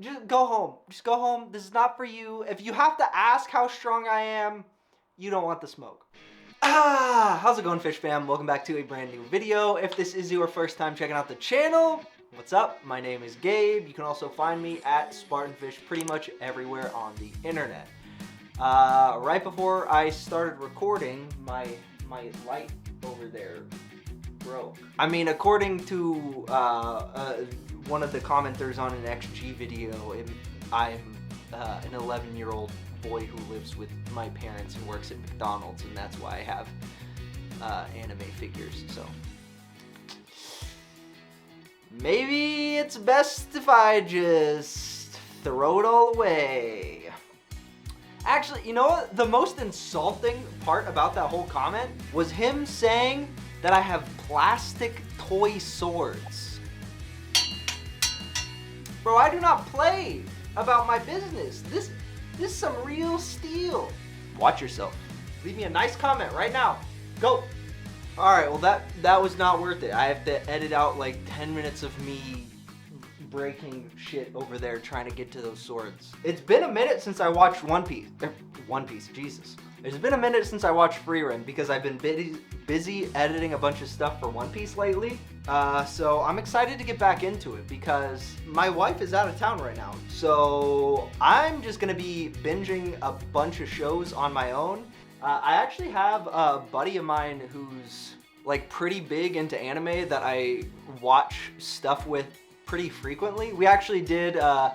just go home. Just go home. This is not for you. If you have to ask how strong I am, you don't want the smoke. How's it going, Fish Fam? Welcome back to a brand new video. If this is your first time checking out the channel, what's up? My name is Gabe. You can also find me at SpartnFish pretty much everywhere on the internet. Right before I started recording, my light over there broke. I mean, according to one of the commenters on an XG video, I'm an 11-year-old boy who lives with my parents and works at McDonald's, and that's why I have anime figures. So maybe it's best if I just throw it all away. Actually, you know what? The most insulting part about that whole comment was him saying that I have plastic toy swords. Bro, I do not play about my business. This is some real steel. Watch yourself. Leave me a nice comment right now. Go. All right, well that was not worth it. I have to edit out like 10 minutes of me breaking shit over there trying to get to those swords. It's been a minute since I watched One Piece, Jesus. It's been a minute since I watched Frieren because I've been busy editing a bunch of stuff for One Piece lately. So I'm excited to get back into it because my wife is out of town right now. So I'm just gonna be binging a bunch of shows on my own. I actually have a buddy of mine who's like pretty big into anime that I watch stuff with pretty frequently. We actually did a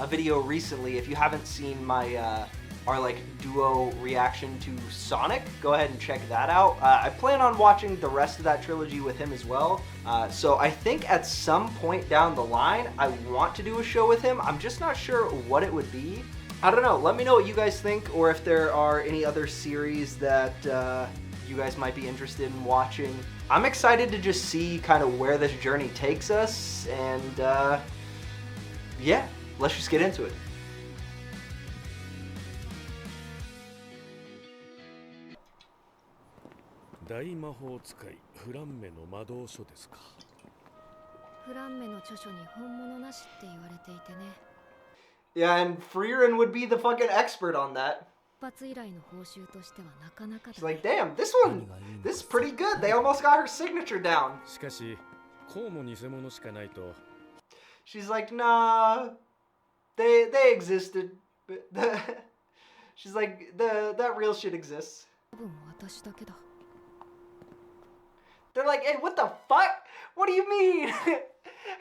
video recently. If you haven't seen my our like duo reaction to Sonic, go ahead and check that out. I plan on watching the rest of that trilogy with him as well. So I think at some point down the line, I want to do a show with him. I'm just not sure what it would be. I don't know. Let me know what you guys think, or if there are any other series that you guys might be interested in watching. I'm excited to just see kind of where this journey takes us, and yeah, let's just get into it. Yeah, and Frieren would be the fucking expert on that. She's like, damn, this is pretty good. They almost got her signature down. She's like, nah, they existed. She's like, that real shit exists. They're like, hey, what the fuck? What do you mean?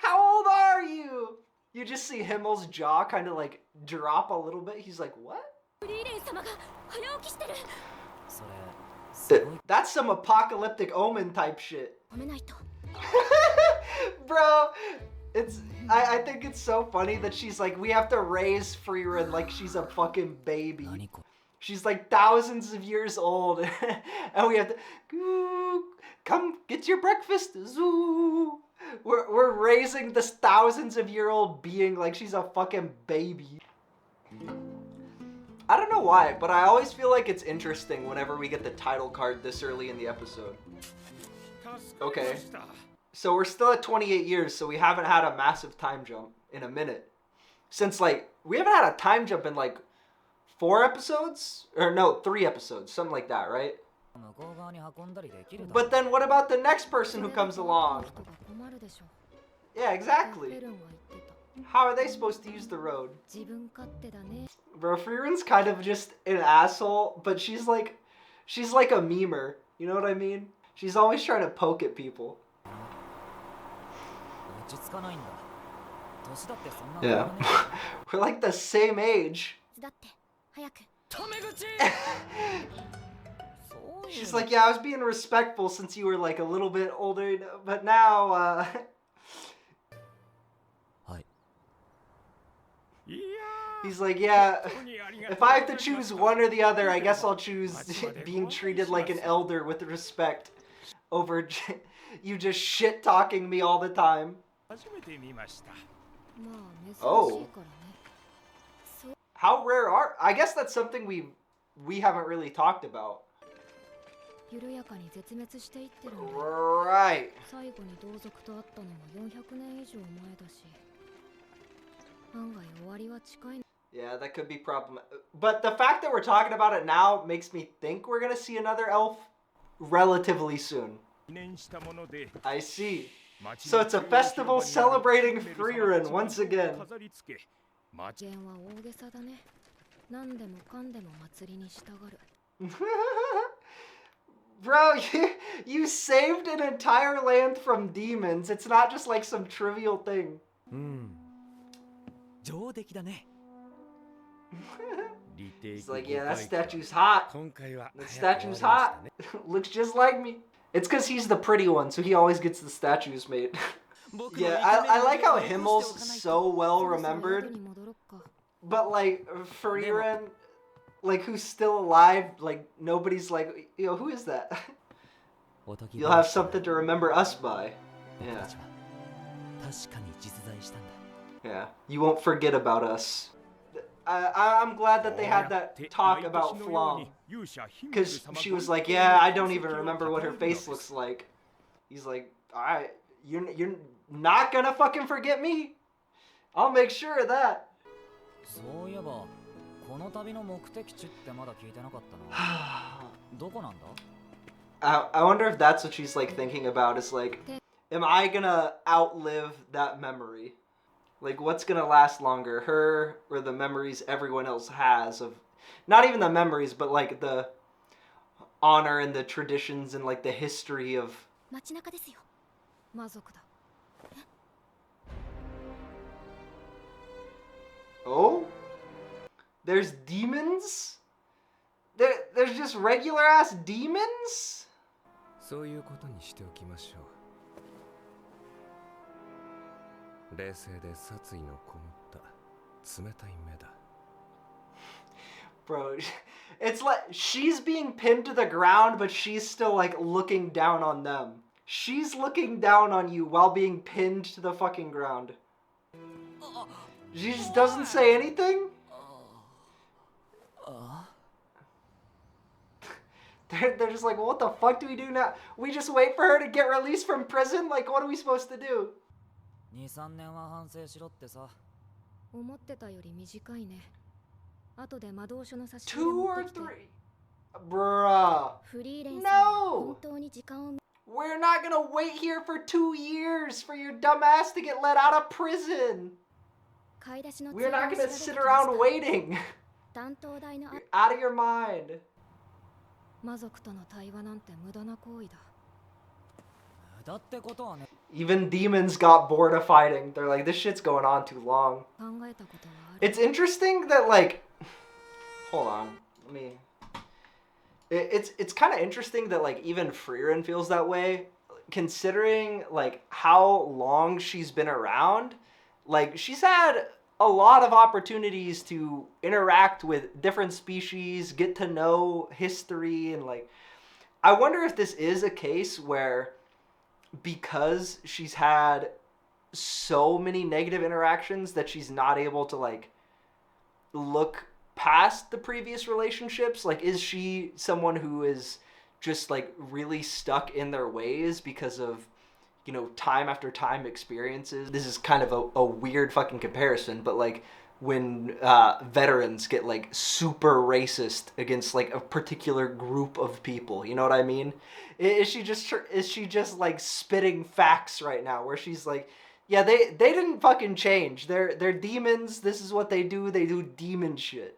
How old are you? You just see Himmel's jaw kind of like drop a little bit. He's like, what? That's some apocalyptic omen type shit. Bro, I think it's so funny that she's like, we have to raise Frieren like she's a fucking baby. She's like thousands of years old, and we have to come get your breakfast. Zoo. We're raising this thousands of year old being like she's a fucking baby. I don't know why, but I always feel like it's interesting whenever we get the title card this early in the episode. Okay, so we're still at 28 years, so we haven't had a massive time jump in a minute. Since like, we haven't had a time jump in like 4 episodes? Or no, 3 episodes, something like that, right? But then what about the next person who comes along? Yeah, exactly. How are they supposed to use the road? Bro, Frieren's kind of just an asshole, but she's like a memer. You know what I mean? She's always trying to poke at people. Yeah. We're like the same age. She's like, yeah, I was being respectful since you were like a little bit older, but now, he's like, yeah, if I have to choose one or the other, I guess I'll choose being treated like an elder with respect over you just shit-talking me all the time. Oh. How rare are... I guess that's something we haven't really talked about. Right. Yeah, that could be problematic. But the fact that we're talking about it now makes me think we're gonna see another elf relatively soon. I see. So it's a festival celebrating Frieren once again. Bro, you saved an entire land from demons. It's not just like some trivial thing. He's like, yeah, that statue's hot. That statue's hot. Looks just like me. It's because he's the pretty one, so he always gets the statues made. Yeah, I like how Himmel's so well remembered. But like, Frieren, like, who's still alive, like, nobody's like, yo, who is that? You'll have something to remember us by. Yeah. Yeah, you won't forget about us. I'm glad that they had that talk about Flom. Because she was like, yeah, I don't even remember what her face looks like. He's like, alright, you're not gonna fucking forget me? I'll make sure of that. I wonder if that's what she's like thinking about, is like, am I gonna outlive that memory? Like, what's gonna last longer, her or the memories everyone else has of, not even the memories, but like the honor and the traditions and like the history of. Oh? There's demons? There's just regular ass demons? Bro, it's like she's being pinned to the ground, but she's still like looking down on them. She's looking down on you while being pinned to the fucking ground. She just doesn't say anything? They're just like, well, what the fuck do we do now? We just wait for her to get released from prison? Like, what are we supposed to do? 2、3年は反省しろってさ。思ってたより短いね。後で魔導書の差し入れ持ってきて。 2 or 3? Bruh. No! We're not gonna wait here for 2 years for your dumb ass to get let out of prison. We're not gonna sit around waiting. You're out of your mind. Even demons got bored of fighting. They're like, this shit's going on too long. It's interesting that, like, hold on, let me. It's kind of interesting that, like, even Frieren feels that way, considering like how long she's been around. Like, she's had a lot of opportunities to interact with different species, get to know history, and like, I wonder if this is a case where, because she's had so many negative interactions, that she's not able to like look past the previous relationships. Like, is she someone who is just like really stuck in their ways because of, you know, time after time experiences? This is kind of a weird fucking comparison, but like when veterans get like super racist against like a particular group of people, you know what I mean? Is she just like spitting facts right now, where she's like, yeah, they didn't fucking change. They're demons. This is what they do. They do demon shit.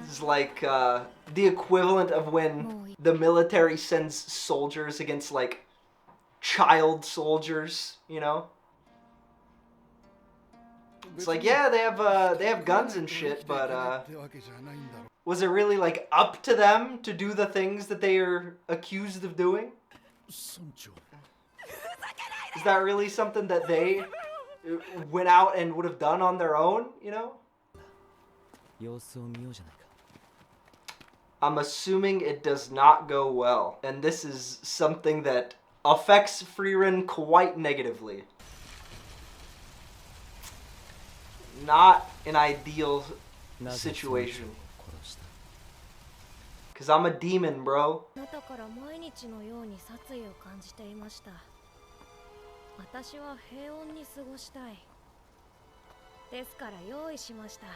It's like the equivalent of when the military sends soldiers against like child soldiers, you know? It's like, yeah, they have guns and shit, but was it really like up to them to do the things that they are accused of doing? Is that really something that they went out and would have done on their own, you know? I'm assuming it does not go well, and this is something that affects Frieren quite negatively. Not an ideal situation. Cause I'm a demon, bro. あなたから毎日のように殺意を感じていました。私は平穏に過ごしたい。ですから用意しました。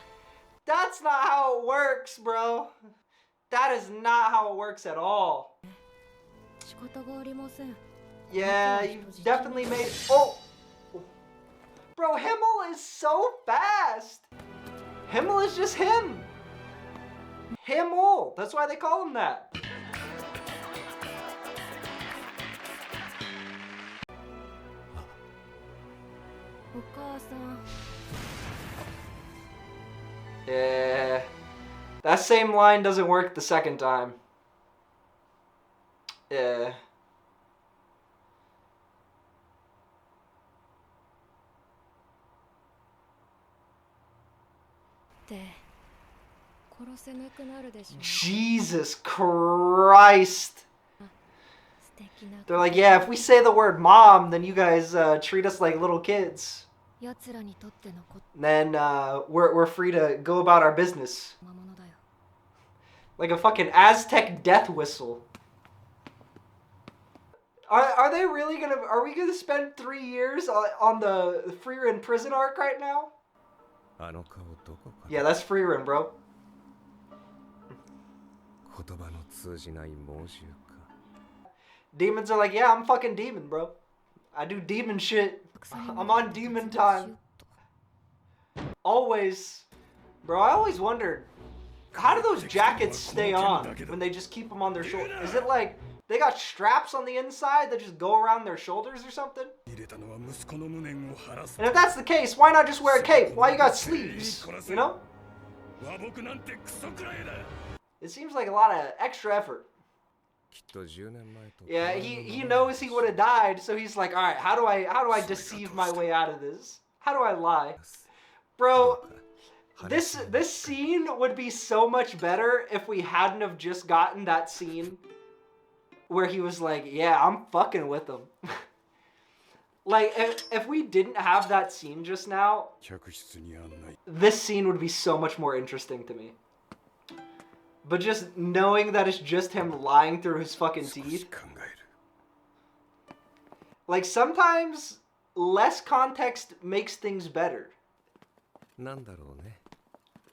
That's not how it works, bro. That is not how it works at all. 仕方がありません。Yeah, you definitely made. Oh! Bro, Himmel is so fast! Himmel is just him! Himmel! That's why they call him that. Yeah. That same line doesn't work the second time. Yeah. Jesus Christ. They're like, yeah, if we say the word mom, then you guys treat us like little kids. Then we're free to go about our business. Like a fucking Aztec death whistle. Are they really gonna, are we gonna spend 3 years on the Frieren prison arc right now? Yeah, that's Frieren, bro. Demons are like, yeah, I'm fucking demon, bro. I do demon shit. I'm on demon time. Always. Bro, I always wondered, how do those jackets stay on when they just keep them on their shoulders? Is it like they got straps on the inside that just go around their shoulders or something? And if that's the case, why not just wear a cape? Why you got sleeves? You know? It seems like a lot of extra effort. Yeah, he knows he would have died, so he's like, all right, how do I deceive my way out of this? How do I lie? Bro, this scene would be so much better if we hadn't have just gotten that scene where he was like, yeah, I'm fucking with him. Like, if we didn't have that scene just now, this scene would be so much more interesting to me. But just knowing that it's just him lying through his fucking teeth. Like, sometimes less context makes things better.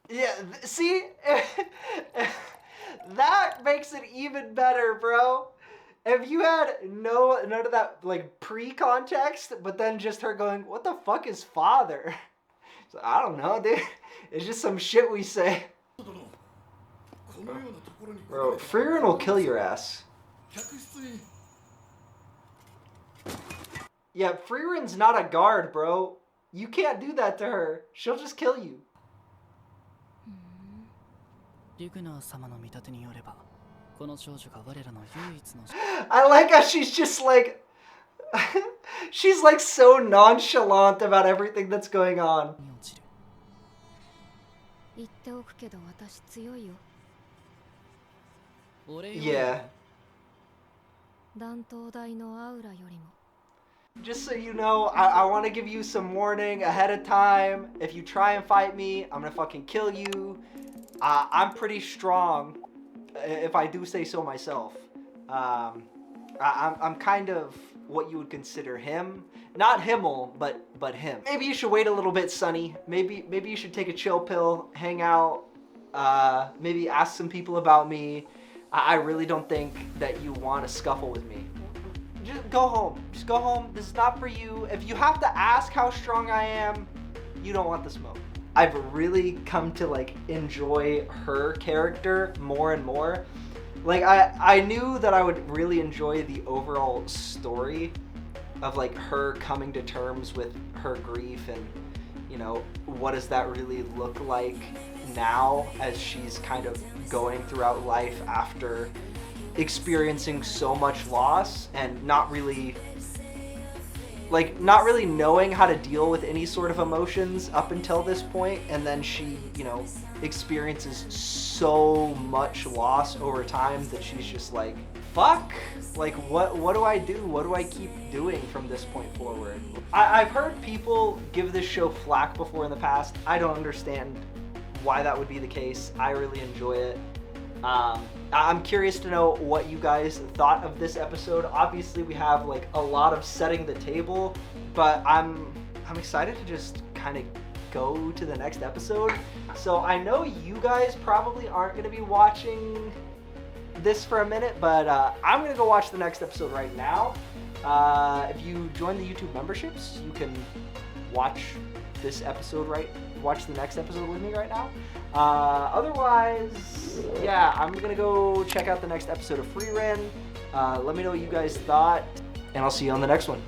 Yeah, see? That makes it even better, bro. If you had none of that, like, pre-context, but then just her going, what the fuck is father? So, I don't know, dude. It's just some shit we say. Bro, Frieren will kill your ass. Yeah, Frieren's not a guard, bro. You can't do that to her. She'll just kill you. I like how she's just like... she's like so nonchalant about everything that's going on. Yeah. Just so you know, I want to give you some warning ahead of time. If you try and fight me, I'm gonna fucking kill you. I'm pretty strong, if I do say so myself. I'm kind of what you would consider him. Not Himmel, but him. Maybe you should wait a little bit, Sonny. Maybe you should take a chill pill, hang out, maybe ask some people about me. I really don't think that you want to scuffle with me. Just go home. Just go home. This is not for you. If you have to ask how strong I am, you don't want the smoke. I've really come to like enjoy her character more and more. Like I knew that I would really enjoy the overall story of like her coming to terms with her grief and, you know, what does that really look like now as she's kind of going throughout life after experiencing so much loss and not really knowing how to deal with any sort of emotions up until this point, and then she, you know, experiences so much loss over time that she's just like, fuck, like what do I do? What do I keep doing from this point forward? I've heard people give this show flack before in the past. I don't understand why that would be the case. I really enjoy it. I'm curious to know what you guys thought of this episode. Obviously, we have like a lot of setting the table, but I'm excited to just kind of go to the next episode. So I know you guys probably aren't going to be watching this for a minute, but I'm going to go watch the next episode right now. If you join the YouTube memberships, you can watch this episode watch the next episode with me right now. Otherwise, yeah, I'm gonna go check out the next episode of Frieren. Let me know what you guys thought, and I'll see you on the next one.